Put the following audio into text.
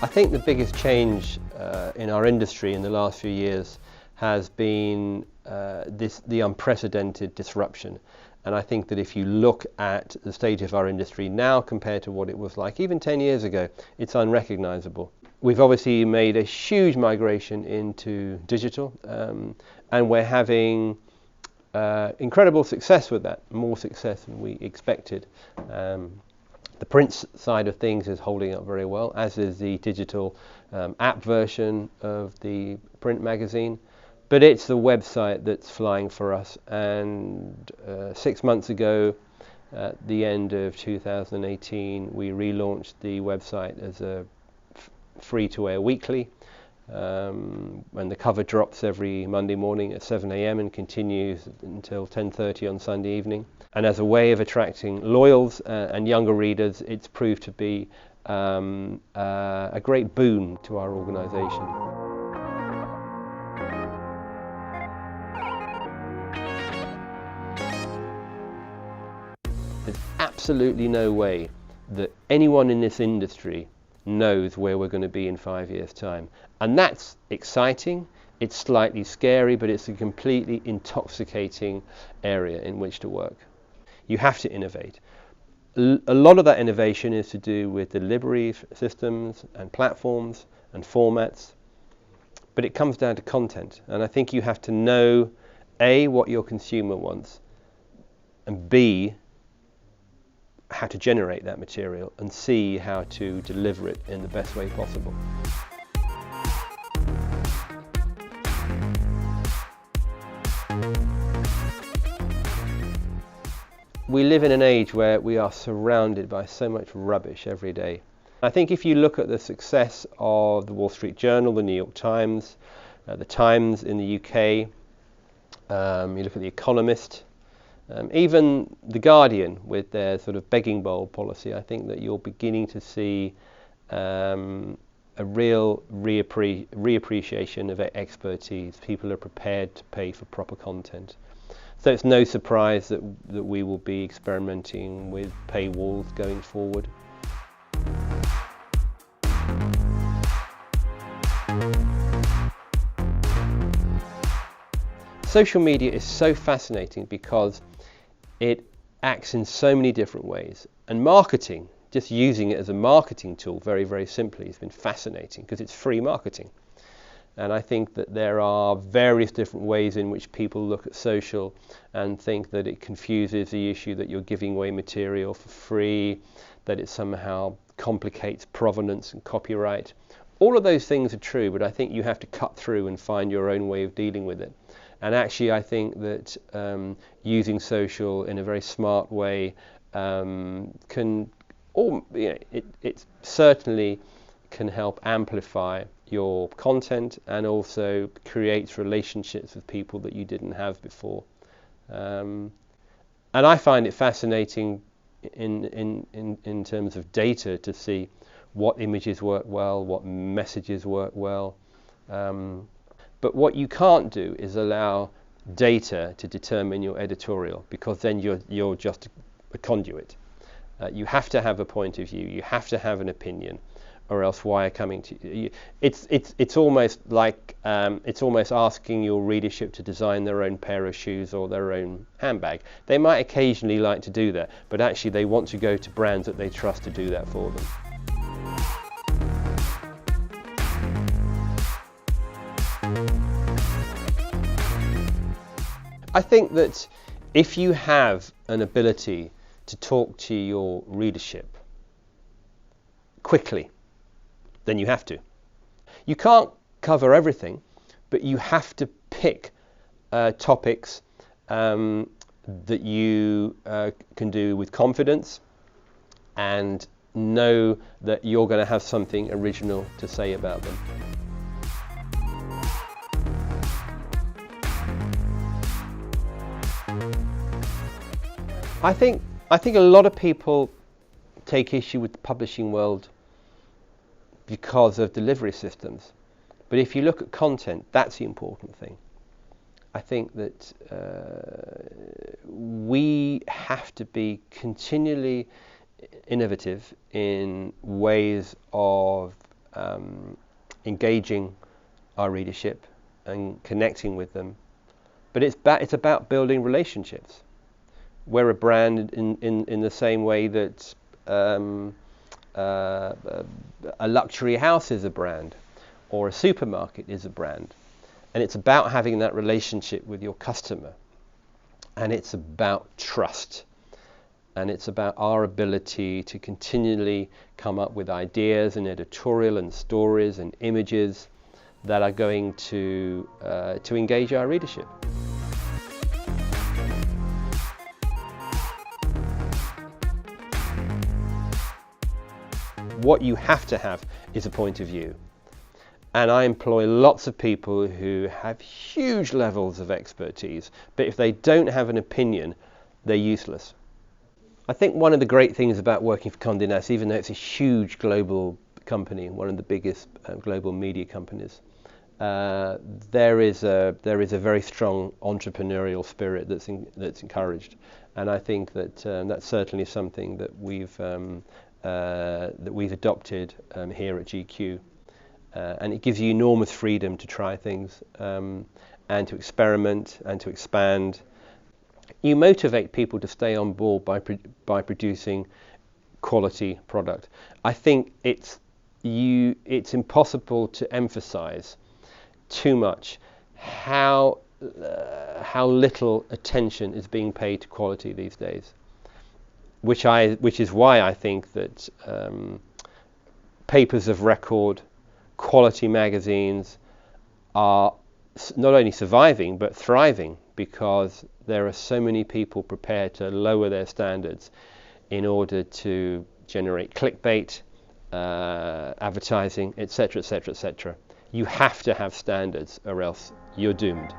think the biggest change in our industry in the last few years has been the unprecedented disruption. And I think that if you look at the state of our industry now compared to what it was like even 10 years ago, it's unrecognizable. We've obviously made a huge migration into digital, and we're having incredible success with that, more success than we expected. The print side of things is holding up very well, as is the digital app version of the print magazine. But it's the website that's flying for us. And 6 months ago, at the end of 2018, we relaunched the website as a free-to-air weekly. And the cover drops every Monday morning at 7 a.m. and continues until 10:30 on Sunday evening. And as a way of attracting loyals and younger readers, it's proved to be a great boon to our organisation. There's absolutely no way that anyone in this industry knows where we're going to be in 5 years' time. And that's exciting, it's slightly scary, but it's a completely intoxicating area in which to work. You have to innovate. A lot of that innovation is to do with delivery systems and platforms and formats, but it comes down to content. And I think you have to know, A, what your consumer wants, and B, how to generate that material, and C, how to deliver it in the best way possible. We live in an age where we are surrounded by so much rubbish every day. I think if you look at the success of the Wall Street Journal, the New York Times, the Times in the UK, you look at the Economist, even the Guardian with their sort of begging bowl policy, I think that you're beginning to see a real reappreciation of expertise. People are prepared to pay for proper content. So it's no surprise that we will be experimenting with paywalls going forward. Social media is so fascinating because it acts in so many different ways. And marketing, just using it as a marketing tool very, very simply, has been fascinating because it's free marketing. And I think that there are various different ways in which people look at social and think that it confuses the issue that you're giving away material for free, that it somehow complicates provenance and copyright. All of those things are true, but I think you have to cut through and find your own way of dealing with it. And actually I think that using social in a very smart way it certainly can help amplify your content and also creates relationships with people that you didn't have before. And I find it fascinating in terms of data to see what images work well, what messages work well. But what you can't do is allow data to determine your editorial, because then you're just a conduit. You have to have a point of view, you have to have an opinion, or else why are coming to you? It's almost like it's almost asking your readership to design their own pair of shoes or their own handbag. They might occasionally like to do that, but actually they want to go to brands that they trust to do that for them. I think that if you have an ability to talk to your readership quickly, then you have to. You can't cover everything, but you have to pick topics that you can do with confidence and know that you're going to have something original to say about them. I think a lot of people take issue with the publishing world because of delivery systems. But if you look at content, that's the important thing. I think that we have to be continually innovative in ways of engaging our readership and connecting with them. But it's about building relationships. We're a brand in the same way that a luxury house is a brand, or a supermarket is a brand. And it's about having that relationship with your customer. And it's about trust. And it's about our ability to continually come up with ideas and editorial and stories and images that are going to engage our readership. What you have to have is a point of view. And I employ lots of people who have huge levels of expertise, but if they don't have an opinion, they're useless. I think one of the great things about working for Condé Nast, even though it's a huge global company, one of the biggest global media companies, there is a very strong entrepreneurial spirit that's encouraged, and I think that that's certainly something that we've adopted here at GQ, and it gives you enormous freedom to try things and to experiment and to expand. You motivate people to stay on board by producing quality product. I think it's impossible to emphasize too much how little attention is being paid to quality these days, which is why I think that papers of record, quality magazines are not only surviving but thriving, because there are so many people prepared to lower their standards in order to generate clickbait, advertising, etc., etc., etc. You have to have standards, or else you're doomed.